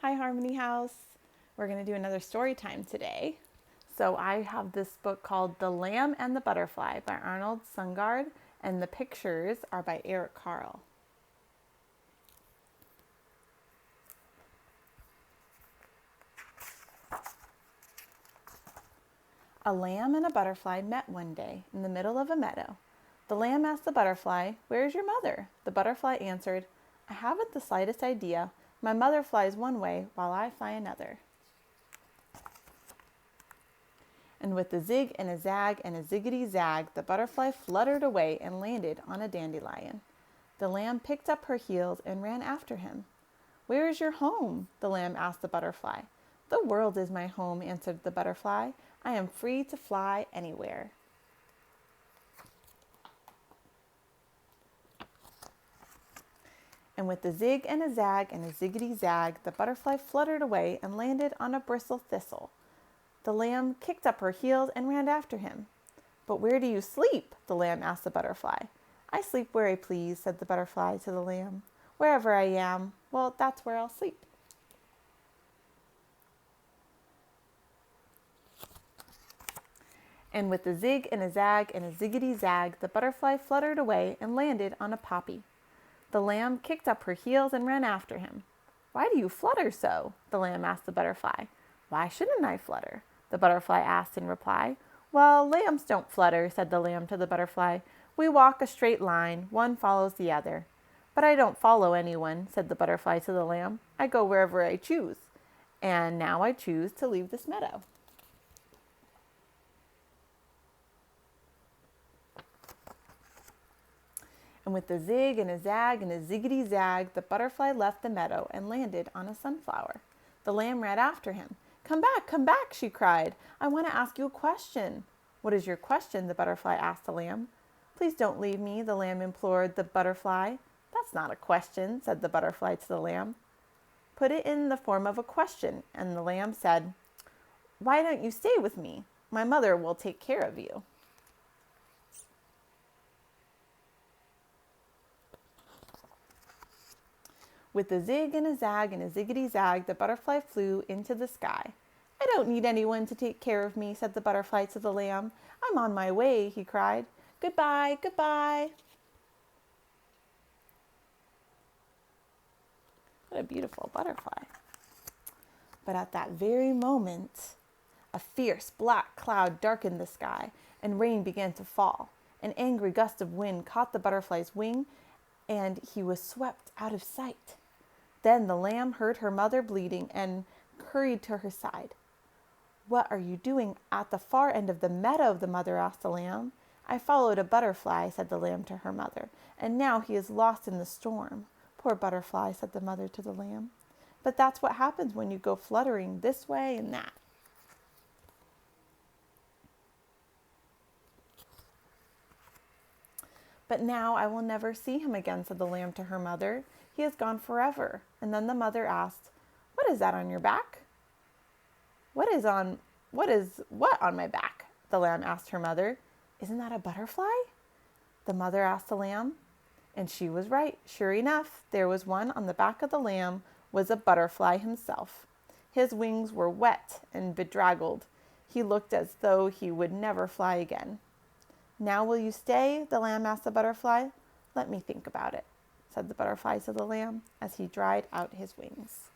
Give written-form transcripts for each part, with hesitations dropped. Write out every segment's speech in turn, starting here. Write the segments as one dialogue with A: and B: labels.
A: Hi, Harmony House. We're going to do another story time today. So I have this book called The Lamb and the Butterfly by Arnold Sungard, and the pictures are by Eric Carle. A lamb and a butterfly met one day in the middle of a meadow. The lamb asked the butterfly, "Where is your mother?" The butterfly answered, "I haven't the slightest idea. My mother flies one way while I fly another." And with a zig and a zag and a ziggity zag, the butterfly fluttered away and landed on a dandelion. The lamb picked up her heels and ran after him. "Where is your home?" the lamb asked the butterfly. "The world is my home," answered the butterfly. "I am free to fly anywhere." And with a zig and a zag and a ziggity zag, the butterfly fluttered away and landed on a bristle thistle. The lamb kicked up her heels and ran after him. "But where do you sleep?" the lamb asked the butterfly. "I sleep where I please," said the butterfly to the lamb. "Wherever I am, well, that's where I'll sleep." And with a zig and a zag and a ziggity zag, the butterfly fluttered away and landed on a poppy. The lamb kicked up her heels and ran after him. "Why do you flutter so?" the lamb asked the butterfly. "Why shouldn't I flutter?" the butterfly asked in reply. "Well, lambs don't flutter," said the lamb to the butterfly. "We walk a straight line, one follows the other." "But I don't follow anyone," said the butterfly to the lamb. "I go wherever I choose. And now I choose to leave this meadow." And with a zig and a zag and a ziggity zag, the butterfly left the meadow and landed on a sunflower. The lamb ran after him. Come back," she cried. "I want to ask you a question." "What is your question?" the butterfly asked the lamb. "Please don't leave me," the lamb implored the butterfly. "That's not a question," said the butterfly to the lamb. "Put it in the form of a question," and the lamb said, "Why don't you stay with me? My mother will take care of you." With a zig and a zag and a ziggity zag, the butterfly flew into the sky. "I don't need anyone to take care of me," said the butterfly to the lamb. "I'm on my way," he cried. "Goodbye, goodbye." What a beautiful butterfly. But at that very moment, a fierce black cloud darkened the sky, and rain began to fall. An angry gust of wind caught the butterfly's wing, and he was swept out of sight. Then the lamb heard her mother bleating and hurried to her side. "What are you doing at the far end of the meadow?" the mother asked the lamb. "I followed a butterfly," said the lamb to her mother, "and now he is lost in the storm." "Poor butterfly," said the mother to the lamb. "But that's what happens when you go fluttering this way and that." "But now I will never see him again," said the lamb to her mother. "He is gone forever." And then the mother asked, "What is that on your back?" What is what on my back?" the lamb asked her mother. "Isn't that a butterfly?" the mother asked the lamb. And she was right. Sure enough, there was one on the back of the lamb was a butterfly himself. His wings were wet and bedraggled. He looked as though he would never fly again. "Now will you stay?" the lamb asked the butterfly. "Let me think about it," said the butterfly to the lamb as he dried out his wings.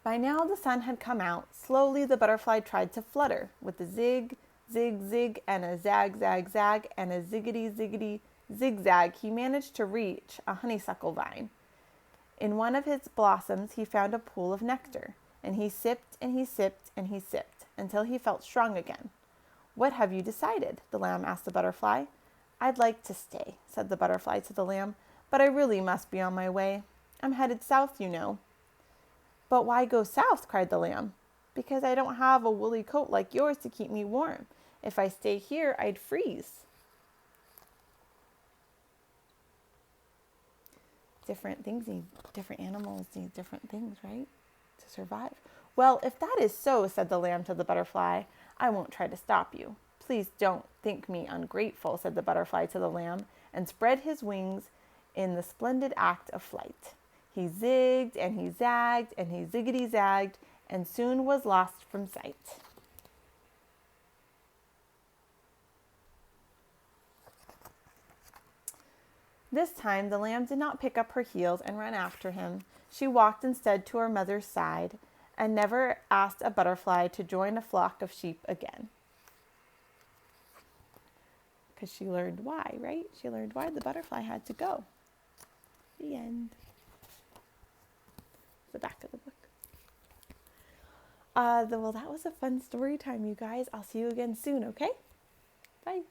A: By now the sun had come out. Slowly the butterfly tried to flutter. With a zig, zig, zig, and a zag, zag, zag, and a ziggity, ziggity, zigzag, he managed to reach a honeysuckle vine. In one of its blossoms he found a pool of nectar, and he sipped and he sipped and he sipped until he felt strong again. "What have you decided?" the lamb asked the butterfly. "I'd like to stay," said the butterfly to the lamb, "but I really must be on my way. I'm headed south, you know." "But why go south?" cried the lamb. "Because I don't have a woolly coat like yours to keep me warm. If I stay here, I'd freeze." Different animals need different things, right? To survive. "Well, if that is so," said the lamb to the butterfly, "I won't try to stop you. Please don't think me ungrateful, said the butterfly to the lamb, and spread his wings in the splendid act of flight. He zigged and he zagged and he ziggity zagged and soon was lost from sight. This time the lamb did not pick up her heels and run after him. She walked instead to her mother's side and never asked a butterfly to join a flock of sheep again. Because she learned why, right? She learned why the butterfly had to go. The end. The back of the book. Well, that was a fun story time, you guys. I'll see you again soon, okay? Bye.